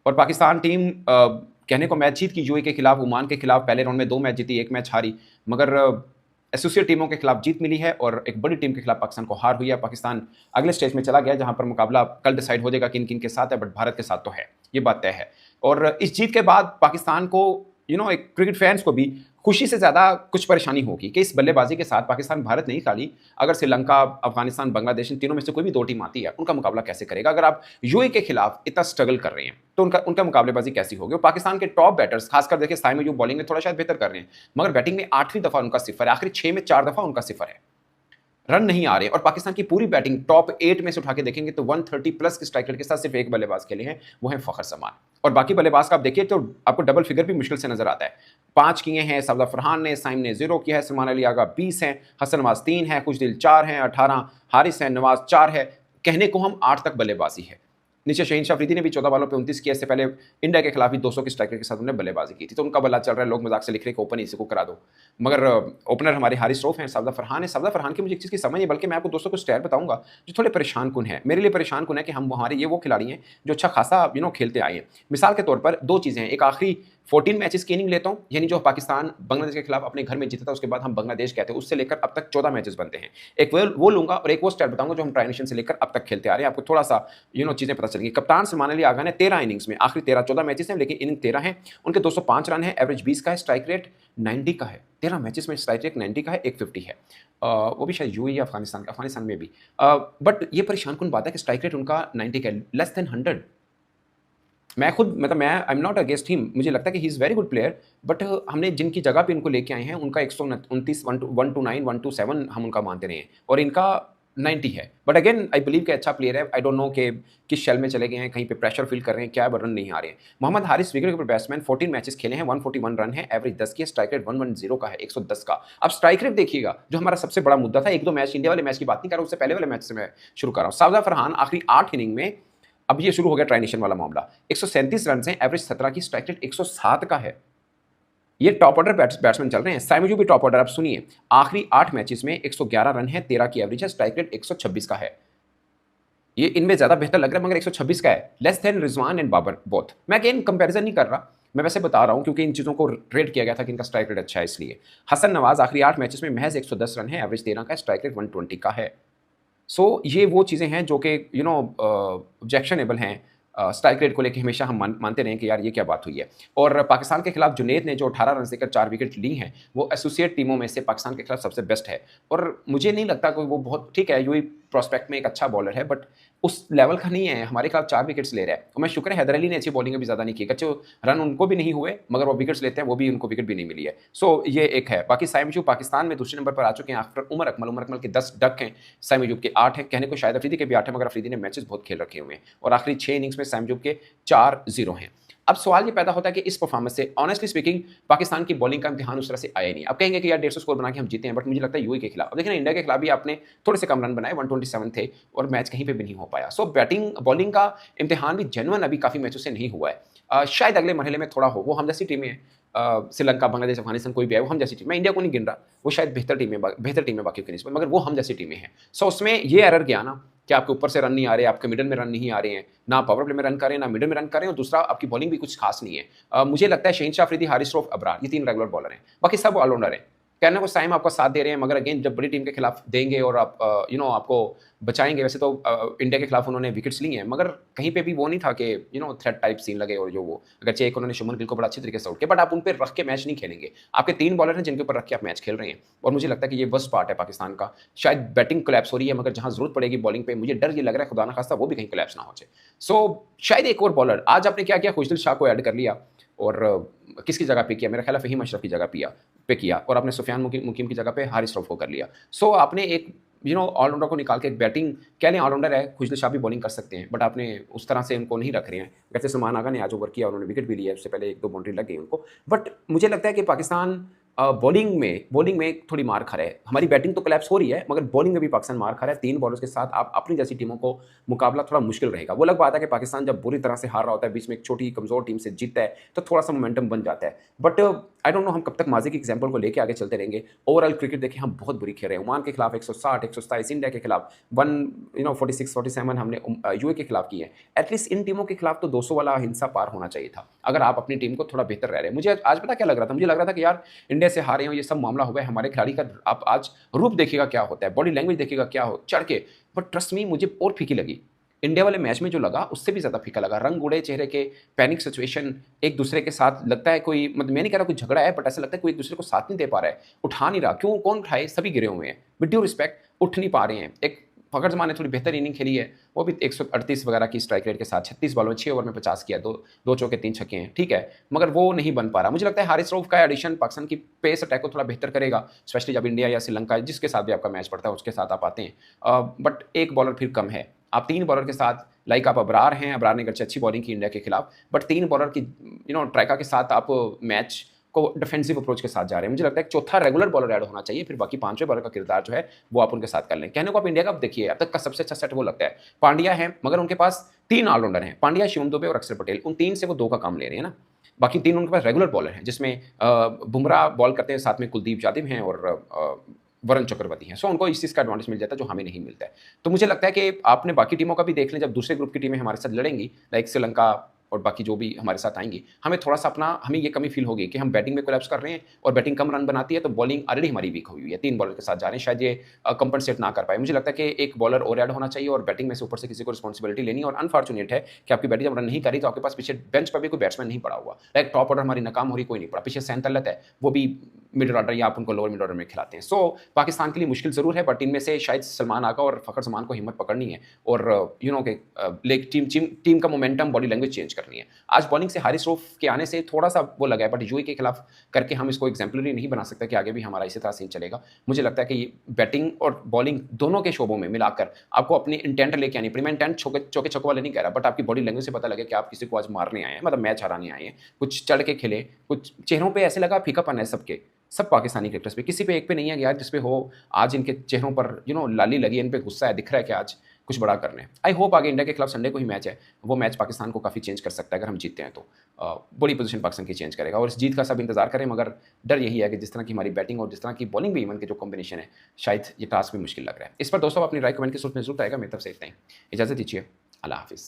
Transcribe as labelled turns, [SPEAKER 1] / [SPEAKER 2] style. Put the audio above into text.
[SPEAKER 1] और पाकिस्तान टीम कहने को मैच जीत की यूएई के खिलाफ, ओमान के खिलाफ पहले राउंड में 2 मैच जीती, 1 मैच हारी, मगर एसोसिएट टीमों के खिलाफ जीत मिली है और एक बड़ी टीम के खिलाफ पाकिस्तान को हार हुई है। पाकिस्तान अगले स्टेज में चला गया जहां पर मुकाबला कल डिसाइड हो जाएगा किन किन के साथ है, बट भारत के साथ तो है, ये बात तय है। और इस जीत के बाद पाकिस्तान को एक क्रिकेट फैंस को भी खुशी से ज़्यादा कुछ परेशानी होगी कि इस बल्लेबाजी के साथ पाकिस्तान भारत नहीं खाली, अगर श्रीलंका, अफगानिस्तान, बांग्लादेश, इन तीनों में से कोई भी 2 टीम आती है, उनका मुकाबला कैसे करेगा? अगर आप यूएई के खिलाफ इतना स्ट्रगल कर रहे हैं तो उनका उनका मुकाबलेबाजी कैसी होगी? और पाकिस्तान के टॉप बैटर्स, खासकर देखिए साइम अयूब बॉलिंग में थोड़ा शायद बेहतर कर रहे हैं, मगर बैटिंग में 8वीं दफा उनका सिफर है, आखिरी 6 में 4 दफा उनका सिफर है, रन नहीं आ रहे। और पाकिस्तान की पूरी बैटिंग टॉप 8 में से उठा के देखेंगे तो 130 प्लस के स्ट्राइक रेट के साथ सिर्फ एक बल्लेबाज खेले हैं, वो है फखर जमान। और बाकी बल्लेबाज का आप देखिए तो आपको डबल फिगर भी मुश्किल से नजर आता है। 5 किए हैं सफदर फरहान ने, साइम ने 0 किया है, सलमान अली आगा 20 हैं, हसन नवाज 3 है, खुशदिल 4 हैं, 18 हारिस है, नवाज 4 है, कहने को हम 8 तक बल्लेबाजी है। नीचे शहीन शाह अफरीदी ने भी 14 बॉलों पे 29 किया, इससे पहले इंडिया के खिलाफ भी 200 की स्ट्राइक रेट के साथ उन्होंने बल्लेबाजी की थी। तो उनका बल्ला चल रहा है, लोग मजाक से लिख रहे हैं ओपन इसी को करा दो, मगर ओपनर हमारे हारिस रऊफ हैं, सफदर फरहान है। सफदर फरहान की मुझे एक चीज़ की समझ नहीं, बल्कि मैं आपको दोस्तों कुछ स्टैट बताऊंगा जो थोड़े परेशान कुन है, मेरे लिए परेशान कुन है कि हम हमारे ये वो खिलाड़ी हैं जो अच्छा खासा खेलते आए हैं। मिसाल के तौर पर 2 चीज़ें हैं, एक आखिरी 14 मैचेस की इनिंग लेता हूं, यानी जो पाकिस्तान बांग्लादेश के खिलाफ अपने घर में जीता था, उसके बाद हम बांग्लादेश कहते हैं, उससे लेकर अब तक 14 मैचेस बनते हैं। एक वो लूंगा और एक वो स्टैट बताऊंगा जो हम ट्राई नेशन से लेकर अब तक खेलते आ रहे हैं, आपको थोड़ा सा चीजें पता चलेंगी। कप्तान सलमान अली आगा ने 13 इनिंग्स में, आखिरी 14 मैचेस हैं लेकिन इनिंग 13 है, उनके 205 रन है, एवरेज 20 का है, स्ट्राइक रेट 90 का है। 13 मैचेस में स्ट्राइक रेट 90 का है, 150 है। वो भी शायद यूएई या अफगानिस्तान में भी। बट ये परेशान कुन बात है कि स्ट्राइक रेट उनका 90 का है, लेस देन 100। मैं खुद मैं I am not against him, मुझे लगता है कि he is very good player, but हमने जिनकी जगह पे इनको लेके आए हैं उनका 129, 129, 127 हम उनका मानते रहे हैं और इनका 90 है। बट अगेन आई बिलीव कि अच्छा प्लेयर है। आई डोंट नो कि किस शेल में चले गए हैं, कहीं पे प्रेशर फील कर रहे हैं, क्या रन नहीं आ रहे हैं। Mohammad Haris wicket keeper batsman, 14 matches खेले हैं, 141 रन है, एवरेज 10 की, स्ट्राइक रेट 110 का है, 110 का। अब स्ट्राइक रेट देखिएगा, जो हमारा सबसे बड़ा मुद्दा था, 1-2 मैच, इंडिया वाले मैच की बात नहीं कर रहा हूँ, उससे पहले वाले मैच से मैं शुरू कर रहा हूँ। सफदर फरहान आखिरी 8 इनिंग में, अब ये शुरू हो गया ट्राइनेशन वाला मामला, 137 रन हैं, एवरेज 17 की, स्ट्राइक रेट 107 का है। ये टॉप ऑर्डर बैट्समैन चल रहे हैं। साइम अयूब भी टॉप ऑर्डर, आप सुनिए, आखिरी 8 मैचेस में 111 रन है, 13 की एवरेज है, स्ट्राइक रेट 126 का है। ये इनमें ज्यादा बेहतर लग रहा है, मगर 126 का है, less than Rizwan and Babar both. मैं अगेन कंपैरिजन नहीं कर रहा, मैं वैसे बता रहा हूं क्योंकि इन चीजों को रेट किया गया था कि इनका स्ट्राइक रेट अच्छा है इसलिए। हसन नवाज आखिरी 8 मैचेस में महज 110 रन है, एवरेज 13 का, स्ट्राइक रेट 120 का है। सो ये वो चीज़ें हैं जो कि ऑब्जेक्शनेबल हैं। स्ट्राइक रेट को लेके हमेशा हम मानते रहे कि यार ये क्या बात हुई है। और पाकिस्तान के खिलाफ जुनैद ने जो 18 रन देकर 4 विकेट ली हैं, वो एसोसिएट टीमों में से पाकिस्तान के खिलाफ सबसे बेस्ट है। और मुझे नहीं लगता कि वो बहुत ठीक है, यूई प्रोस्पेक्ट में एक अच्छा बॉलर है, बट उस लेवल का नहीं है। हमारे खिलाफ 4 विकेट्स ले रहा है, और मैं शुक्र है हैदर अली ने अच्छी बॉलिंग भी ज़्यादा नहीं की, अच्छे रन उनको भी नहीं हुए, मगर वो विकेट्स लेते हैं, वो भी उनको विकेट भी नहीं मिली है। सो ये एक है। बाकी साइम अयूब पाकिस्तान में दूसरे नंबर पर आ चुके हैं आफ्टर उमर अकमल के 10 डक हैं, साइम अयूब के 8 हैं, कहने को शायद अफरीदी के भी 8 हैं, मगर अफरीदी ने मैचेस बहुत खेल रखे हुए हैं और आखिरी 6 इनिंग्स में साइम अयूब के 4-0 हैं। अब सवाल ये पैदा होता है कि इस परफॉर्मेंस से ऑनेस्टली स्पीकिंग पाकिस्तान की बॉलिंग का इम्तिहान उस तरह से आया नहीं। अब कहेंगे कि यार 150 स्कोर बना के हम जीते हैं, बट मुझे लगता है यूएई के खिलाफ, अब देखिए ना, इंडिया के खिलाफ भी आपने थोड़े से कम रन बनाए, 127 थे, और मैच कहीं पे भी नहीं हो पाया। सो बैटिंग बॉलिंग का इम्तिहान भी जेन्युइन अभी काफ़ी मैचों से नहीं हुआ है। शायद अगले मरहले में थोड़ा हो, वो हम जैसी टीमें हैं, श्रीलंका, बांग्लादेश, अफगानिस्तान कोई भी है, वो हम जैसी टीम, मैं इंडिया को नहीं गिन रहा, वो शायद बेहतर टीम है बाकी की निस्बत, मगर वो हम जैसी टीमें हैं। सो उसमें ये एरर गया ना कि आपके ऊपर से रन नहीं आ रहे, आपके मिडल में रन नहीं आ रहे हैं, ना पावर प्ले में रन कर रहे हैं, ना मिडल में रन कर रहे हैं, और दूसरा आपकी बॉलिंग भी कुछ खास नहीं है। मुझे लगता है शहीन शाह अफरीदी, हारिस रऊफ, अबरार, ये 3 रेगुलर बॉलर हैं, बाकी सब ऑलराउंडर हैं। कहने को साइम आपका साथ दे रहे हैं, मगर अगेन जब बड़ी टीम के खिलाफ देंगे और आप आपको बचाएंगे, वैसे तो इंडिया के खिलाफ उन्होंने विकेट्स ली हैं, मगर कहीं पे भी वो नहीं था कि थ्रेट टाइप सीन लगे, और जो वो अगरचे एक उन्होंने शुभमन गिल को बड़ा अच्छी तरीके से आउट किया, बट आप उन पर रख के मैच नहीं खेलेंगे। आपके 3 बॉलर हैं जिनके ऊपर रख के आप मैच खेल रहे हैं, और मुझे लगता है कि ये वर्स्ट पार्ट है पाकिस्तान का। शायद बैटिंग कोलैप्स हो रही है, मगर जहां जरूरत पड़ेगी बॉलिंग पे, मुझे डर ये लग रहा है खुदा ना खास्ता वो भी कहीं कोलैप्स ना हो जाए। सो शायद एक और बॉलर, आज आपने क्या किया, खुशदिल शाह को ऐड कर लिया, और किसकी जगह पे किया, मेरा ख्याल है फहीम अशरफ की जगह पे किया, और आपने सुफियान मुकीम की जगह पे हारिस रऊफ को कर लिया। सो आपने एक ऑलराउंडर को निकाल के, एक बैटिंग कह लें ऑलराउंडर है, खुशदिल शाह भी बॉलिंग कर सकते हैं, बट आपने उस तरह से उनको नहीं रख रहे हैं। वैसे सलमान आगा ने आज ओवर किया, उन्होंने विकेट भी लिया, उससे पहले 1-2 बाउंड्री लग गई उनको, बट मुझे लगता है कि पाकिस्तान बॉलिंग में थोड़ी मार खा रहा है। हमारी बैटिंग तो कोलैप्स हो रही है, मगर बॉलिंग में भी पाकिस्तान मार खा रहा है। 3 बॉलर्स के साथ आप अपनी जैसी टीमों को मुकाबला थोड़ा मुश्किल रहेगा। वो अलग बात है कि पाकिस्तान जब बुरी तरह से हार रहा होता है, बीच में एक छोटी कमजोर टीम से जीतता है, तो थोड़ा सा मोमेंटम बन जाता है, बट आई डोंट नो हम कब तक माजी की एग्जांपल को लेके आगे चलते रहेंगे। ओवरऑल क्रिकेट देखिए हम बहुत बुरी खेल रहे हैं। ओमान के खिलाफ 160, 127, इंडिया के खिलाफ 46, 47 हमने यूए के खिलाफ की है। एटलीस्ट इन टीमों के खिलाफ तो 200 वाला हिंसा पार होना चाहिए था, अगर आप अपनी टीम को थोड़ा बेहतर रह रहे हैं। मुझे आज पता क्या लग रहा था? मुझे लग रहा था कि यार इंडिया से हारे हो, ये सब मामला हो गया, हमारे खिलाड़ी का आप आज रूप देखिएगा क्या होता है, बॉडी लैंग्वेज देखिएगा क्या हो चढ़ के। बट ट्रस्ट मी, मुझे और फीकी लगी इंडिया वाले मैच में जो लगा, उससे भी ज़्यादा फीका लगा। रंग उड़े चेहरे के, पैनिक सिचुएशन, एक दूसरे के साथ लगता है कोई, मतलब मैं नहीं कह रहा कोई झगड़ा है, बट ऐसा लगता है कोई एक दूसरे को साथ नहीं दे पा रहा है, उठा नहीं रहा। क्यों? कौन उठाए? सभी गिरे हुए हैं। विद ड्यू रिस्पेक्ट, उठ नहीं पा रहे हैं। एक फखर जमान ने थोड़ी बेहतर इनिंग खेली है, वो भी 138 वगैरह की स्ट्राइक रेट के साथ 36 बॉलों में 6 ओवर में 50 किया, दो चौके 3 छक्के हैं, ठीक है, मगर वो नहीं बन पा रहा। मुझे लगता है हारिस रऊफ का एडिशन पाकिस्तान की पेस अटैक को थोड़ा बेहतर करेगा, स्पेशली जब इंडिया या श्रीलंका जिसके साथ भी आपका मैच पड़ता है उसके साथ आप आते हैं। बट एक बॉलर फिर कम है। आप 3 बॉलर के साथ, लाइक आप अबरार हैं, अबरार ने गर्चे अच्छी बॉलिंग की इंडिया के खिलाफ, बट 3 बॉलर की ट्रैका के साथ आप मैच को डिफेंसिव अप्रोच के साथ जा रहे हैं। मुझे लगता है एक चौथा रेगुलर बॉलर ऐड होना चाहिए, फिर बाकी 5वें बॉलर का किरदार जो है वो आप उनके साथ कर लें। कहने को आप इंडिया का देखिए अब तक का सबसे अच्छा सेट वो लगता है पांड्या है, मगर उनके पास 3 ऑलराउंडर हैं, पांड्या, शिवम दुबे और अक्षर पटेल। उन 3 से वो 2 का काम ले रहे हैं ना, बाकी 3 उनके पास रेगुलर बॉलर हैं, जिसमें बुमराह बॉल करते हैं, साथ में कुलदीप यादव हैं और वरुण चक्रवर्ती हैं। सो उनको इस चीज़ का एडवांटेज मिल जाता है जो हमें नहीं मिलता है। तो मुझे लगता है कि आपने बाकी टीमों का भी देख लें, जब दूसरे ग्रुप की टीमें हमारे साथ लड़ेंगी, लाइक श्रीलंका और बाकी जो भी हमारे साथ आएंगी, हमें थोड़ा सा हमें ये कमी फील होगी कि हम बैटिंग में कोलैप्स कर रहे हैं और बैटिंग कम रन बनाती है, तो बॉलिंग ऑलरेडी हमारी वीक हुई है। 3 बॉलर के साथ जा रहे हैं, शायद ये कंपनसेट ना कर पाए। मुझे लगता है कि एक बॉलर और ऐड होना चाहिए और बैटिंग में से ऊपर से किसी को रिस्पॉन्सिबिलिटी लेनी है। और अनफॉर्चुनेट है कि आपकी बैटिंग जब रन नहीं करी तो आपके पास पीछे बेंच पर भी कोई बैट्समैन नहीं पड़ा हुआ। लाइक टॉप ऑर्डर हमारी नाकाम हो रही, कोई नहीं पड़ा। पीछे सैन तलत है, वो भी मिडिल ऑर्डर या आप उनको लोअर मिड ऑर्डर में खिलाते हैं। सो पाकिस्तान के लिए मुश्किल जरूर है, बट इनमें से शायद सलमान आगा और फखर जमान को हिम्मत पकड़नी है और टीम का मोमेंटम, बॉडी लैंग्वेज चेंज करनी है। आज बॉलिंग से हारिस रऊफ के आने से थोड़ा सा वो लगा है, बट यूएई के खिलाफ करके हम इसको एग्जाम्पलरी नहीं बना सकते कि आगे भी हमारा इसी तरह सीन चलेगा। मुझे लगता है कि बैटिंग और बॉलिंग दोनों के शोबों में मिलाकर आपको अपनी इंटेंट लेके आनी पड़ी। मैं इंटेंट चौके छक्कों वाले नहीं कह रहा, बट आपकी बॉडी लैंग्वेज से पता लगे कि आप किसी को आज मारने आए हैं, मतलब मैच हराने आए हैं। कुछ चढ़ के खेले, कुछ चेहरों पर ऐसे लगा फीकापन है सबके, सब पाकिस्तानी क्रिकेटर्स पे, किसी पे एक पे नहीं है कि यार जिस पे हो आज इनके चेहरों पर लाली लगी है, इन पे गुस्सा है, दिख रहा है कि आज कुछ बड़ा करने। आई होप आगे इंडिया के खिलाफ संडे को ही मैच है, वो मैच पाकिस्तान को काफ़ी चेंज कर सकता है। अगर हम जीतते हैं तो बड़ी पोजीशन पाकिस्तान की चेंज करेगा और इस जीत का सब इंतजार करें। मगर डर यही है कि जिस तरह की हमारी बैटिंग और जिस तरह की बॉलिंग भी इवन के जो कॉम्बिनेशन है, शायद ये टास्क भी मुश्किल लग रहा है। इस पर दोस्तों अपनी राय कमेंट के सूत्र में जरूर आएगा। मेरी तरफ से इतना ही, इजाज़त दीजिए, अल्लाह हाफिज़।